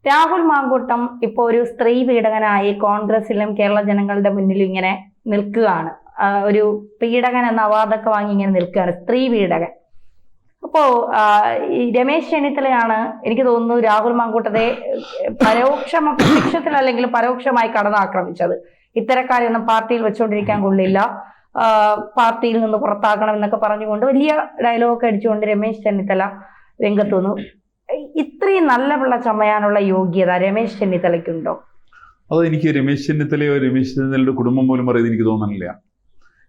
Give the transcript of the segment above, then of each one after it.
രാഹുൽ മാങ്കൂട്ടം ഇപ്പോൾ ഒരു സ്ത്രീ പീഡകനായി കോൺഗ്രസിലും കേരള ജനങ്ങളുടെ മുന്നിലും ഇങ്ങനെ നിൽക്കുകയാണ്. ഒരു പീഡകൻ എന്ന അവാർഡൊക്കെ വാങ്ങി ഇങ്ങനെ നിൽക്കുകയാണ്, സ്ത്രീ പീഡകൻ. അപ്പോ ഈ രമേശ് ചെന്നിത്തലയാണ് എനിക്ക് തോന്നുന്നു രാഹുൽ മാങ്കൂട്ടത്തെ പ്രത്യക്ഷത്തിലല്ലെങ്കിലും പരോക്ഷമായി കടന്നാക്രമിച്ചത്. ഇത്തരക്കാരെയൊന്നും പാർട്ടിയിൽ വെച്ചുകൊണ്ടിരിക്കാൻ കൊള്ളില്ല, പാർട്ടിയിൽ നിന്ന് പുറത്താക്കണം എന്നൊക്കെ പറഞ്ഞുകൊണ്ട് വലിയ ഡയലോഗ് അടിച്ചുകൊണ്ട് രമേശ് ചെന്നിത്തല രംഗത്ത് വന്നു. ഇത്രയും നല്ല പിള്ള ചമയാനുള്ള യോഗ്യത രമേശ് ചെന്നിത്തലയ്ക്കുണ്ടോ? അത് എനിക്ക് രമേശ് ചെന്നിത്തലയുടെ കുടുംബം പോലും പറയുന്നത് എനിക്ക് തോന്നുന്നില്ല.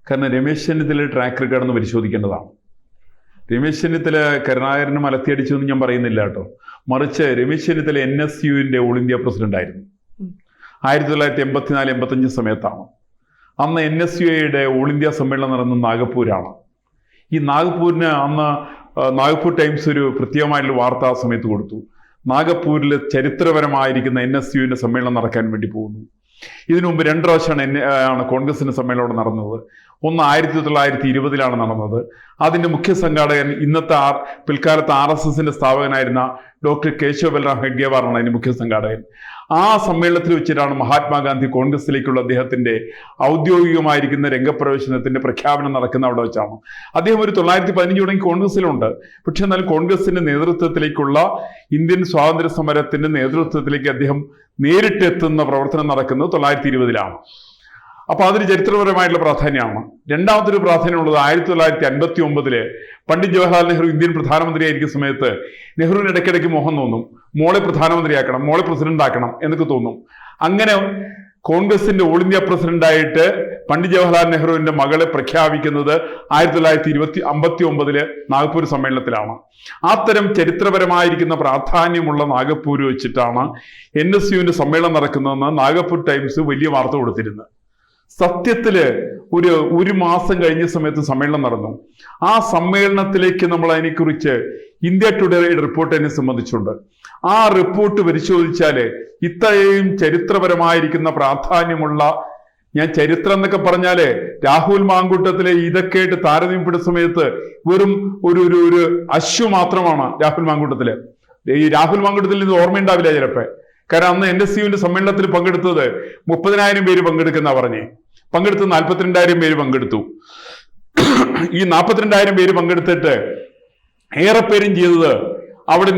കാരണം രമേശ് ചെന്നിത്തലയുടെ ട്രാക്ക് റെക്കോർഡ് പരിശോധിക്കേണ്ടതാണ്. രമേശ് ചെന്നിത്തല കരുണാകരന് മലത്തിയടിച്ചു എന്ന് ഞാൻ പറയുന്നില്ല കേട്ടോ. മറിച്ച് രമേശ് ചെന്നിത്തല NSUവിൻ്റെ ഓൾ ഇന്ത്യ പ്രസിഡന്റ് ആയിരുന്നു 1984-85 സമയത്താണ്. അന്ന് NSUയുടെ ഓൾ ഇന്ത്യ സമ്മേളനം നടന്ന നാഗപ്പൂരാണ്. ഈ നാഗപ്പൂരിന് അന്ന് നാഗപ്പൂർ ടൈംസ് ഒരു പ്രത്യേകമായിട്ടുള്ള വാർത്ത ആ സമയത്ത് കൊടുത്തു. നാഗപ്പൂരിൽ ചരിത്രപരമായിരിക്കുന്ന NSUവിൻ്റെ സമ്മേളനം നടക്കാൻ വേണ്ടി പോകുന്നു. ഇതിനു മുമ്പ് 2 പ്രാവശ്യമാണ് കോൺഗ്രസിന്റെ സമ്മേളനം നടന്നത്. ഒന്ന് 1920 നടന്നത്. അതിന്റെ മുഖ്യ സംഘാടകൻ ഇന്നത്തെ പിൽക്കാലത്ത് RSSന്റെ സ്ഥാപകനായിരുന്ന ഡോക്ടർ കേശവ ബൽറാം ഹെഡ്ഗേവാറാണ് അതിന്റെ മുഖ്യ സംഘാടകൻ. ആ സമ്മേളനത്തിൽ വെച്ചിട്ടാണ് മഹാത്മാഗാന്ധി കോൺഗ്രസിലേക്കുള്ള അദ്ദേഹത്തിന്റെ ഔദ്യോഗികമായിരിക്കുന്ന രംഗപ്രവേശനത്തിന്റെ പ്രഖ്യാപനം നടക്കുന്ന അവിടെ വെച്ചാണ്. അദ്ദേഹം ഒരു 1915 തുടങ്ങി കോൺഗ്രസിലുണ്ട്. പക്ഷെ എന്നാൽ കോൺഗ്രസിന്റെ നേതൃത്വത്തിലേക്കുള്ള ഇന്ത്യൻ സ്വാതന്ത്ര്യ സമരത്തിന്റെ നേതൃത്വത്തിലേക്ക് അദ്ദേഹം നേരിട്ടെത്തുന്ന പ്രവർത്തനം നടക്കുന്നത് 1920 അപ്പൊ അതൊരു ചരിത്രപരമായിട്ടുള്ള പ്രാധാന്യമാണ്. രണ്ടാമതൊരു പ്രാധാന്യമുള്ളത് 1959 പണ്ഡിറ്റ് ജവഹർലാൽ നെഹ്റു ഇന്ത്യൻ പ്രധാനമന്ത്രിയായിരിക്കുന്ന സമയത്ത് നെഹ്റുവിന് ഇടയ്ക്കിടയ്ക്ക് മോഹം തോന്നും, മോളെ പ്രധാനമന്ത്രിയാക്കണം, മോളെ പ്രസിഡന്റ് ആക്കണം എന്നൊക്കെ തോന്നും. അങ്ങനെ കോൺഗ്രസിന്റെ ഓൾ ഇന്ത്യ പ്രസിഡന്റായിട്ട് പണ്ഡിറ്റ് ജവഹർലാൽ നെഹ്റുവിന്റെ മകളെ പ്രഖ്യാപിക്കുന്നത് 1959 നാഗ്പൂർ സമ്മേളനത്തിലാണ്. അത്തരം ചരിത്രപരമായിരിക്കുന്ന പ്രാധാന്യമുള്ള നാഗപ്പൂർ വെച്ചിട്ടാണ് NSUവിന്റെ സമ്മേളനം നടക്കുന്നതെന്ന് നാഗപ്പൂർ ടൈംസ് വലിയ വാർത്ത കൊടുത്തിരുന്നത്. സത്യത്തില് ഒരു മാസം കഴിഞ്ഞ സമയത്ത് സമ്മേളനം നടന്നു. ആ സമ്മേളനത്തിലേക്ക് നമ്മൾ അതിനെക്കുറിച്ച് ഇന്ത്യ ടുഡേയുടെ റിപ്പോർട്ട് എന്നെ സംബന്ധിച്ചുണ്ട്. ആ റിപ്പോർട്ട് പരിശോധിച്ചാല് ഇത്രയും ചരിത്രപരമായിരിക്കുന്ന പ്രാധാന്യമുള്ള, ഞാൻ ചരിത്രം എന്നൊക്കെ പറഞ്ഞാല് രാഹുൽ മാങ്കൂട്ടത്തിലെ ഇതൊക്കെയായിട്ട് താരതമ്യപ്പെടുന്ന സമയത്ത് വെറും ഒരു അശ്വ മാത്രമാണ് രാഹുൽ മാങ്കൂട്ടത്തില്. ഈ രാഹുൽ മാങ്കൂട്ടത്തിൽ ഇത് ഓർമ്മയുണ്ടാവില്ല ചിലപ്പോ. കാരണം അന്ന് NSUവിന്റെ സമ്മേളനത്തിൽ പങ്കെടുത്തത് 30,000 പേര് പങ്കെടുക്കുന്ന പറഞ്ഞേ. പങ്കെടുത്ത് 42,000 പേര് പങ്കെടുത്തു. ഈ 42,000 പേര് പങ്കെടുത്തിട്ട് ഏറെ പേരും ചെയ്തത് അവിടെ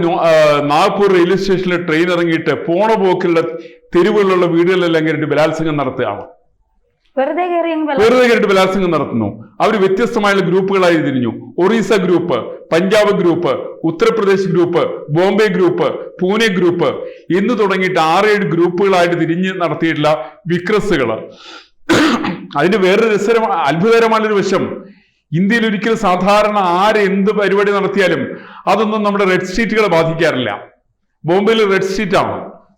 നാഗ്പൂർ റെയിൽവേ സ്റ്റേഷനിൽ ട്രെയിൻ ഇറങ്ങിയിട്ട് പോണ പോക്കുള്ള തെരുവുകളിലുള്ള വീടുകളിലെല്ലാം കയറിയിട്ട് ബലാത്സംഗം നടത്തുകയാണ്. വെറുതെ കയറിയിട്ട് ബലാത്സംഗം നടത്തുന്നു. അവർ വ്യത്യസ്തമായുള്ള ഗ്രൂപ്പുകളായി തിരിഞ്ഞു. Orissa group, Punjab group, Uttar Pradesh group, Bombay group, Pune group എന്ന് തുടങ്ങിയിട്ട് 6-7 ഗ്രൂപ്പുകളായിട്ട് തിരിഞ്ഞ് നടത്തിയിട്ടുള്ള വിക്രസുകൾ. അതിന് വേറൊരു അത്ഭുതകരമായൊരു വശം, ഇന്ത്യയിൽ ഒരിക്കലും സാധാരണ എന്ത് പരിപാടി നടത്തിയാലും അതൊന്നും നമ്മുടെ റെഡ് സ്ട്രീറ്റുകളെ ബാധിക്കാറില്ല. ബോംബെയിൽ റെഡ് സ്ട്രീറ്റ് ആണ്.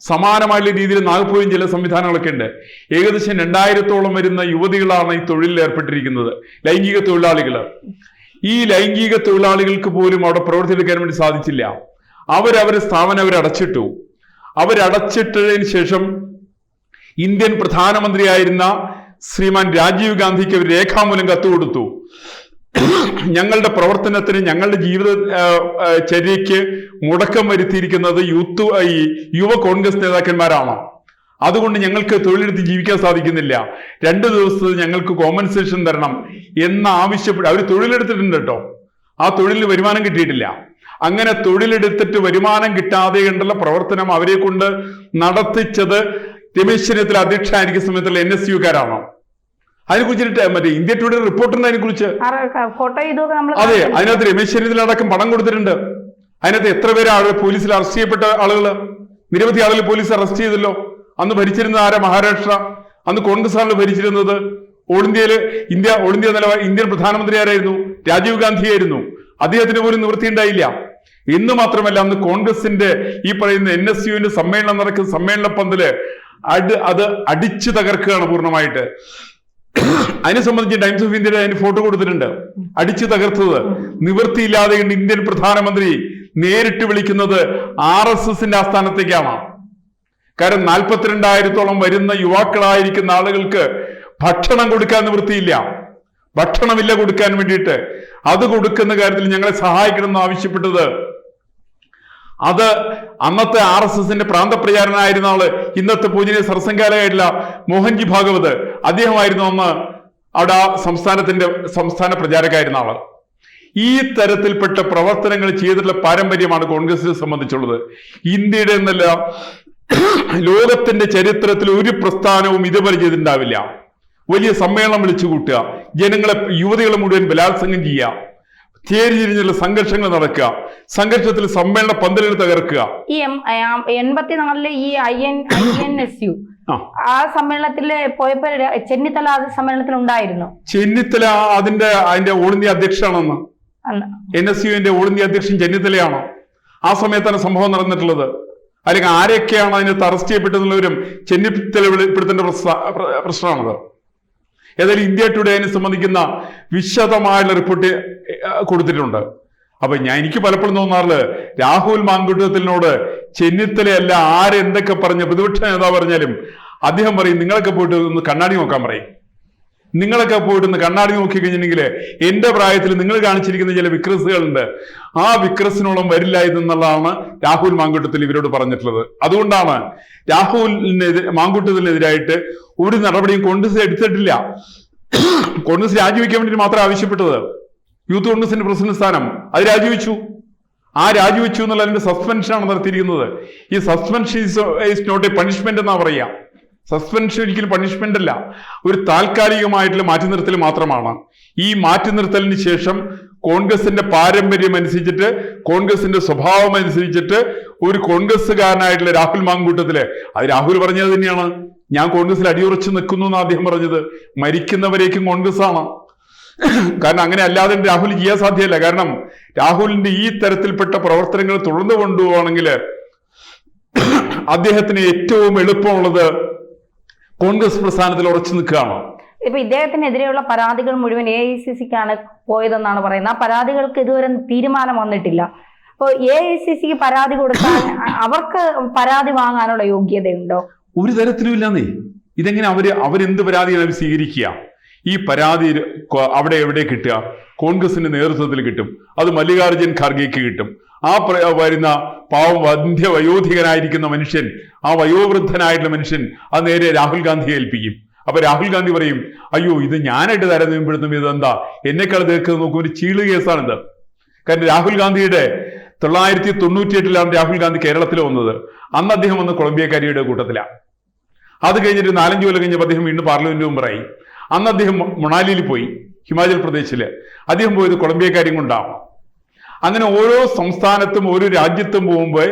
സമാനമായുള്ള രീതിയിൽ നാഗ്പൂരിൽ ചില സംവിധാനങ്ങളൊക്കെ ഉണ്ട്. ഏകദേശം 2000-ഓളം വരുന്ന യുവതികളാണ് ഈ തൊഴിലിൽ ഏർപ്പെട്ടിരിക്കുന്നത്, ലൈംഗിക തൊഴിലാളികൾ. ഈ ലൈംഗിക തൊഴിലാളികൾക്ക് പോലും അവിടെ പ്രവർത്തിയെടുക്കാൻ വേണ്ടി സാധിച്ചില്ല. അവരവരുടെ സ്ഥാപനം അവരടച്ചിട്ടു. അവരടച്ചിട്ടതിന് ശേഷം ഇന്ത്യൻ പ്രധാനമന്ത്രിയായിരുന്ന ശ്രീമാൻ രാജീവ് ഗാന്ധിക്ക് അവർ രേഖാമൂലം കത്തുകൊടുത്തു. ഞങ്ങളുടെ പ്രവർത്തനത്തിന്, ഞങ്ങളുടെ ജീവിത ചര്യയ്ക്ക് മുടക്കം വരുത്തിയിരിക്കുന്നത് യുവ കോൺഗ്രസ് നേതാക്കന്മാരാണ്. അതുകൊണ്ട് ഞങ്ങൾക്ക് തൊഴിലെടുത്ത് ജീവിക്കാൻ സാധിക്കുന്നില്ല. 2 ദിവസത്തെ ഞങ്ങൾക്ക് കോമ്പൻസേഷൻ തരണം എന്ന് ആവശ്യപ്പെട്ട് അവർ തൊഴിലെടുത്തിട്ടുണ്ട് കേട്ടോ. ആ തൊഴിലിന് വരുമാനം കിട്ടിയിട്ടില്ല. അങ്ങനെ തൊഴിലെടുത്തിട്ട് വരുമാനം കിട്ടാതെ കണ്ടുള്ള പ്രവർത്തനം അവരെ കൊണ്ട് നടത്തിച്ചത് രമേശ് ചെന്നിത്തല അധ്യക്ഷനായിരിക്കുന്ന സമയത്തുള്ള NSUക്കാരാണ്. അതിനെക്കുറിച്ചിട്ട് മറ്റേ ഇന്ത്യ ടുഡേ റിപ്പോർട്ടുണ്ട് അതിനെക്കുറിച്ച്. അതെ, അതിനകത്ത് രമേശ് ചെന്നിത്തല അടക്കം പണം കൊടുത്തിട്ടുണ്ട്. അതിനകത്ത് എത്ര പേര് പോലീസിൽ അറസ്റ്റ് ചെയ്യപ്പെട്ട ആളുകള്, നിരവധി ആളുകൾ പോലീസ് അറസ്റ്റ് ചെയ്തല്ലോ. അന്ന് ഭരിച്ചിരുന്നത് ആരാ? മഹാരാഷ്ട്ര. അന്ന് കോൺഗ്രസ് ആണ് ഭരിച്ചിരുന്നത്. ഓൾ ഇന്ത്യ നിലവാരം ഇന്ത്യൻ പ്രധാനമന്ത്രി ആരായിരുന്നു? രാജീവ് ഗാന്ധി ആയിരുന്നു. അദ്ദേഹത്തിന് പോലും നിവൃത്തി ഉണ്ടായില്ല. എന്ന് മാത്രമല്ല, അന്ന് കോൺഗ്രസിന്റെ ഈ പറയുന്ന NSUവിന്റെ സമ്മേളനം നടക്കുന്ന സമ്മേളന പന്തല് അത് അടിച്ചു തകർക്കുകയാണ് പൂർണ്ണമായിട്ട്. അതിനെ സംബന്ധിച്ച് ടൈംസ് ഓഫ് ഇന്ത്യയുടെ അതിന് ഫോട്ടോ കൊടുത്തിട്ടുണ്ട്. അടിച്ചു തകർത്തത് നിവൃത്തിയില്ലാതെ ഇന്ത്യൻ പ്രധാനമന്ത്രി നേരിട്ട് വിളിക്കുന്നത് RSSന്റെ ആസ്ഥാനത്തേക്കാണ്. കാരണം 42,000-ഓളം വരുന്ന യുവാക്കളായിരിക്കുന്ന ആളുകൾക്ക് ഭക്ഷണം കൊടുക്കാൻ നിവൃത്തിയില്ല. ഭക്ഷണമില്ല കൊടുക്കാൻ വേണ്ടിയിട്ട്. അത് കൊടുക്കുന്ന കാര്യത്തിൽ ഞങ്ങളെ സഹായിക്കണം എന്ന് ആവശ്യപ്പെട്ടത് അത് അന്നത്തെ RSSന്റെ പ്രാന്തപ്രചാരനായിരുന്ന ആള്, ഇന്നത്തെ പൂജനീയ സർസംഘാലയായിട്ടുള്ള മോഹൻജി ഭാഗവത്, അദ്ദേഹമായിരുന്നു അന്ന് അവിടെ ആ സംസ്ഥാന പ്രചാരകായിരുന്ന ആള്. ഈ തരത്തിൽപ്പെട്ട പ്രവർത്തനങ്ങൾ ചെയ്തിട്ടുള്ള പാരമ്പര്യമാണ് കോൺഗ്രസിനെ സംബന്ധിച്ചുള്ളത്. ഇന്ത്യയുടെ എന്നല്ല, ലോകത്തിന്റെ ചരിത്രത്തിൽ ഒരു പ്രസ്ഥാനവും ഇതുപോലെ ചെയ്തിട്ടുണ്ടാവില്ല. വലിയ സമ്മേളനം വിളിച്ചു കൂട്ടുക, യുവതികളെ മുഴുവൻ ബലാത്സംഗം ചെയ്യുക, ചേരിതിരിഞ്ഞുള്ള സംഘർഷങ്ങൾ നടക്കുക, സംഘർഷത്തിൽ സമ്മേളന പന്തലുകൾ തകർക്കുക. ഈ 84 ഈ INSU ആ സമ്മേളനത്തിൽ പോയപ്പോ ചെന്നിത്തല ആ സമ്മേളനത്തിൽ ഉണ്ടായിരുന്നു. ചെന്നിത്തല അതിന്റെ ഓൾ ഇന്ത്യ അധ്യക്ഷനാണെന്ന്. NSUവിന്റെ ഓൾ ഇന്ത്യ അധ്യക്ഷൻ ചെന്നിത്തലയാണോ? ആ സമയത്താണ് സംഭവം നടന്നിട്ടുള്ളത്. അല്ലെങ്കിൽ ആരൊക്കെയാണ് അതിനകത്ത് അറസ്റ്റ് ചെയ്യപ്പെട്ടതെന്നുള്ളവരും ചെന്നിത്തല വെളിപ്പെടുത്തേണ്ട പ്രശ്നമാണത്. ഏതായാലും ഇന്ത്യ ടുഡേ അതിനെ സംബന്ധിക്കുന്ന വിശദമായുള്ള റിപ്പോർട്ട് കൊടുത്തിട്ടുണ്ട്. അപ്പൊ എനിക്ക് പലപ്പോഴും തോന്നാറുള്ളത്, രാഹുൽ മാങ്കൂട്ടത്തിനോട് ചെന്നിത്തലയല്ല ആരെന്തൊക്കെ പറഞ്ഞ പ്രതിപക്ഷ നേതാവ് പറഞ്ഞാലും അദ്ദേഹം പറയും, നിങ്ങളൊക്കെ പോയിട്ട് ഒന്ന് കണ്ണാടി നോക്കാൻ പറയും. നിങ്ങളൊക്കെ പോയിട്ട് ഒന്ന് കണ്ണാടി നോക്കി കഴിഞ്ഞിട്ടുണ്ടെങ്കിൽ എന്റെ പ്രായത്തിൽ നിങ്ങൾ കാണിച്ചിരിക്കുന്ന ചില വിക്രസുകളുണ്ട്, ആ വിക്രസിനോളം വരില്ല എന്നുള്ളതാണ് രാഹുൽ മാങ്കൂട്ടത്തിൽ ഇവരോട് പറഞ്ഞിട്ടുള്ളത്. അതുകൊണ്ടാണ് മാങ്കൂട്ടത്തിനെതിരായിട്ട് ഒരു നടപടിയും കോൺഗ്രസ് എടുത്തിട്ടില്ല. കോൺഗ്രസ് രാജിവെക്കാൻ വേണ്ടി മാത്രം ആവശ്യപ്പെട്ടത്. യൂത്ത് കോൺഗ്രസിന്റെ പ്രസിഡന്റ് സ്ഥാനം അത് രാജിവെച്ചു. ആ രാജിവെച്ചു എന്നുള്ളതിന്റെ സസ്പെൻഷനാണ് നടത്തിയിരിക്കുന്നത്. ഈ suspension is not a punishment എന്നാ പറയാ. സസ്പെൻഷൻ ഒരിക്കലും പണിഷ്മെന്റ് അല്ല, ഒരു താൽക്കാലികമായിട്ടുള്ള മാറ്റി നിർത്തൽ മാത്രമാണ്. ഈ മാറ്റി നിർത്തലിന് ശേഷം കോൺഗ്രസിന്റെ പാരമ്പര്യം അനുസരിച്ചിട്ട്, കോൺഗ്രസിന്റെ സ്വഭാവം അനുസരിച്ചിട്ട് ഒരു കോൺഗ്രസ്സുകാരനായിട്ടുള്ള രാഹുൽ മാങ്കൂട്ടത്തില്, അത് രാഹുൽ പറഞ്ഞത് തന്നെയാണ്, ഞാൻ കോൺഗ്രസിൽ അടിയുറച്ച് നിൽക്കുന്നു എന്ന് അദ്ദേഹം പറഞ്ഞത്. മരിക്കുന്നവരേക്കും കോൺഗ്രസ് ആണ്. കാരണം അങ്ങനെ അല്ലാതെ രാഹുൽ ചെയ്യാൻ സാധ്യമല്ല. കാരണം രാഹുലിന്റെ ഈ തരത്തിൽപ്പെട്ട പ്രവർത്തനങ്ങൾ തുടർന്നു കൊണ്ടുപോകണമെങ്കിൽ അദ്ദേഹത്തിന് ഏറ്റവും എളുപ്പമുള്ളത് കോൺഗ്രസ് പ്രസ്ഥാനത്തിൽ ഉറച്ചു നിൽക്കുകയാണ്. ഇപ്പൊ ഇദ്ദേഹത്തിനെതിരെയുള്ള പരാതികൾ മുഴുവൻ AICCക്കാണ് പോയതെന്നാണ് പറയുന്നത്. ആ പരാതികൾക്ക് ഇതുവരെ തീരുമാനം വന്നിട്ടില്ല. അപ്പോൾ AICCക്ക് പരാതി കൊടുക്കാൻ അവർക്ക് പരാതി വാങ്ങാനുള്ള യോഗ്യതയുണ്ടോ? ഒരു തരത്തിലും ഇല്ലെന്നേ. ഇതെങ്ങനെ അവരെന്ത് പരാതിയാണ് സ്വീകരിക്കുക? ഈ പരാതി അവിടെ എവിടെ കിട്ടുക? കോൺഗ്രസിന്റെ നേതൃത്വത്തിൽ കിട്ടും. അത് മല്ലികാർജുൻ ഖാർഗെക്ക് കിട്ടും. ആ വരുന്ന വയോധികനായിരിക്കുന്ന മനുഷ്യൻ, ആ വയോവൃദ്ധനായിട്ടുള്ള മനുഷ്യൻ അത് നേരെ രാഹുൽ ഗാന്ധിയെ ഏൽപ്പിക്കും. അപ്പൊ രാഹുൽ ഗാന്ധി പറയും, അയ്യോ ഇത് ഞാനായിട്ട് താരതമ്യപ്പെടുത്തും, ഇതെന്താ എന്നെക്കാൾ തേക്കുന്നത് നോക്കും, ഒരു ചീള് കേസാണിത്. കാരണം രാഹുൽ ഗാന്ധിയുടെ 1998 രാഹുൽ ഗാന്ധി കേരളത്തിൽ വന്നത്. അന്ന് അദ്ദേഹം വന്ന് കൊളംബിയക്കാരിയുടെ കൂട്ടത്തിലാണ്. അത് കഴിഞ്ഞിട്ട് 4-5 കൊല്ലം കഴിഞ്ഞപ്പോൾ അദ്ദേഹം വീണ്ടും പാർലമെന്റ് മെമ്പറായി. അന്ന് അദ്ദേഹം മണാലിയിൽ പോയി, ഹിമാചൽ പ്രദേശില്. അദ്ദേഹം പോയത് കൊളംബിയക്കാരിയും കൊണ്ടാണ്. അങ്ങനെ ഓരോ സംസ്ഥാനത്തും ഓരോ രാജ്യത്തും പോകുമ്പോൾ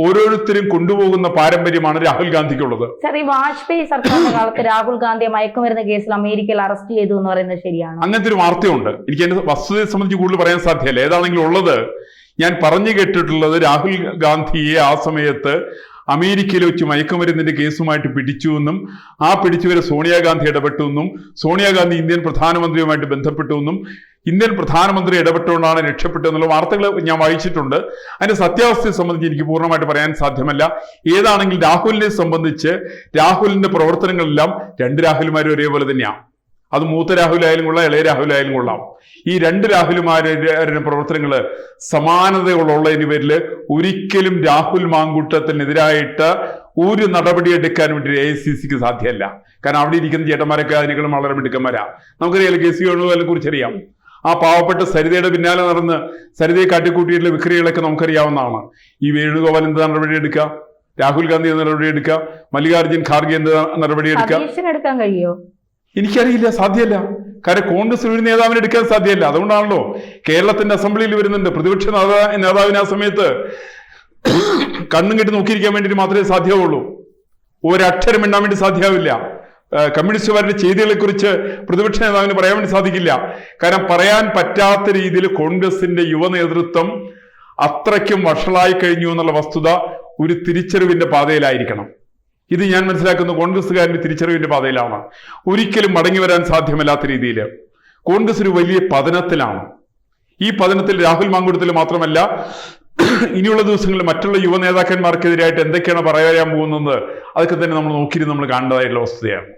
ഓരോരുത്തരും കൊണ്ടുപോകുന്ന പാരമ്പര്യമാണ് രാഹുൽ ഗാന്ധിക്കുള്ളത്. സാർ, ഈ വാജ്പേയി സർക്കാരിന്റെ കാലത്ത് രാഹുൽ ഗാന്ധിയെ മയക്കുമരുന്ന് കേസിൽ അമേരിക്കയിൽ അറസ്റ്റ് ചെയ്തു എന്ന് പറയുന്നത് ശരിയാണ്? അങ്ങനത്തെ ഒരു വാർത്തയുണ്ട്. എനിക്ക് അതിന്റെ വസ്തുതയെ സംബന്ധിച്ച് കൂടുതൽ പറയാൻ സാധ്യമല്ല. ഏതാണെങ്കിലും ഉള്ളത്, ഞാൻ പറഞ്ഞു കേട്ടിട്ടുള്ളത്, രാഹുൽ ഗാന്ധിയെ ആ സമയത്ത് അമേരിക്കയിൽ വെച്ച് മയക്കുമരുന്നിന്റെ കേസുമായിട്ട് പിടിച്ചുവെന്നും ആ പിടിച്ചുവരെ സോണിയാഗാന്ധി ഇടപെട്ടു എന്നും സോണിയാഗാന്ധി ഇന്ത്യൻ പ്രധാനമന്ത്രിയുമായിട്ട് ബന്ധപ്പെട്ടു എന്നും ഇന്ത്യൻ പ്രധാനമന്ത്രി ഇടപെട്ടുകൊണ്ടാണ് രക്ഷപ്പെട്ടതെന്നുള്ള വാർത്തകൾ ഞാൻ വായിച്ചിട്ടുണ്ട്. അതിന്റെ സത്യാവസ്ഥയെ സംബന്ധിച്ച് എനിക്ക് പൂർണ്ണമായിട്ട് പറയാൻ സാധ്യമല്ല. ഏതാണെങ്കിലും രാഹുലിനെ സംബന്ധിച്ച് രാഹുലിന്റെ പ്രവർത്തനങ്ങളെല്ലാം രണ്ട് രാഹുൽമാരും ഒരേപോലെ തന്നെയാണ്. അത് മൂത്ത രാഹുലായാലും കൊള്ളാം, ഇളയ രാഹുലായാലും കൊള്ളാം. ഈ രണ്ട് രാഹുൽമാരുടെ പ്രവർത്തനങ്ങൾ സമാനതകളുള്ളതിന് പേരിൽ ഒരിക്കലും രാഹുൽ മാങ്കൂട്ടത്തിനെതിരായിട്ട് ഒരു നടപടി എടുക്കാൻ വേണ്ടി AICCക്ക് സാധ്യമല്ല. കാരണം അവിടെ ഇരിക്കുന്ന ചേട്ടന്മാരൊക്കെ അതിനേക്കാളും വളരെ മിടുക്കന്മാരാ. നമുക്കറിയാം, കേസ് വേണുവിനെ കുറിച്ചറിയാം. ആ പാവപ്പെട്ട സരിതയുടെ പിന്നാലെ നടന്ന് സരിതയെ കാട്ടിക്കൂട്ടിയിട്ടുള്ള വിക്രികളൊക്കെ നമുക്കറിയാവുന്നതാണ്. ഈ വേണുഗോപാൽ എന്ത് നടപടി എടുക്കുക? രാഹുൽ ഗാന്ധി എന്ത് നടപടി എടുക്കുക? മല്ലികാർജുൻ ഖാർഗെ എന്ത് നടപടി എടുക്കാൻ കഴിയോ? എനിക്കറിയില്ല, സാധ്യമല്ല. കാരണം കോൺഗ്രസ് ഒരു നേതാവിനെ എടുക്കാൻ സാധ്യമല്ല. അതുകൊണ്ടാണല്ലോ കേരളത്തിന്റെ അസംബ്ലിയിൽ വരുന്നുണ്ട് പ്രതിപക്ഷ നേതാവിനെ ആ സമയത്ത് കണ്ണും കെട്ടി നോക്കിയിരിക്കാൻ വേണ്ടിയിട്ട് മാത്രമേ സാധ്യമാവുള്ളൂ. ഒരക്ഷരം മിണ്ടാൻ വേണ്ടി സാധ്യമാവില്ല. കമ്മ്യൂണിസ്റ്റുകാരുടെ ചെയ്തികളെ കുറിച്ച് പ്രതിപക്ഷ നേതാവിന് പറയാൻ വേണ്ടി സാധിക്കില്ല. കാരണം പറയാൻ പറ്റാത്ത രീതിയിൽ കോൺഗ്രസിന്റെ യുവ നേതൃത്വം അത്രയ്ക്കും വഷളായി കഴിഞ്ഞു എന്നുള്ള വസ്തുത ഒരു തിരിച്ചറിവിന്റെ പാതയിലായിരിക്കണം. ഇത് ഞാൻ മനസ്സിലാക്കുന്ന കോൺഗ്രസ്സുകാരന്റെ തിരിച്ചറിവിന്റെ പാതയിലാണ്. ഒരിക്കലും മടങ്ങി വരാൻ സാധ്യമല്ലാത്ത രീതിയിൽ കോൺഗ്രസ് ഒരു വലിയ പതനത്തിലാണ്. ഈ പതനത്തിൽ രാഹുൽ മാങ്കൂട്ടത്തിൽ മാത്രമല്ല, ഇനിയുള്ള ദിവസങ്ങളിൽ മറ്റുള്ള യുവ നേതാക്കന്മാർക്കെതിരായിട്ട് എന്തൊക്കെയാണ് പറയാൻ പോകുന്നത്, അതൊക്കെ തന്നെ നമ്മൾ നോക്കിയിരുന്ന് നമ്മൾ കാണേണ്ടതായിട്ടുള്ള വസ്തുതയാണ്.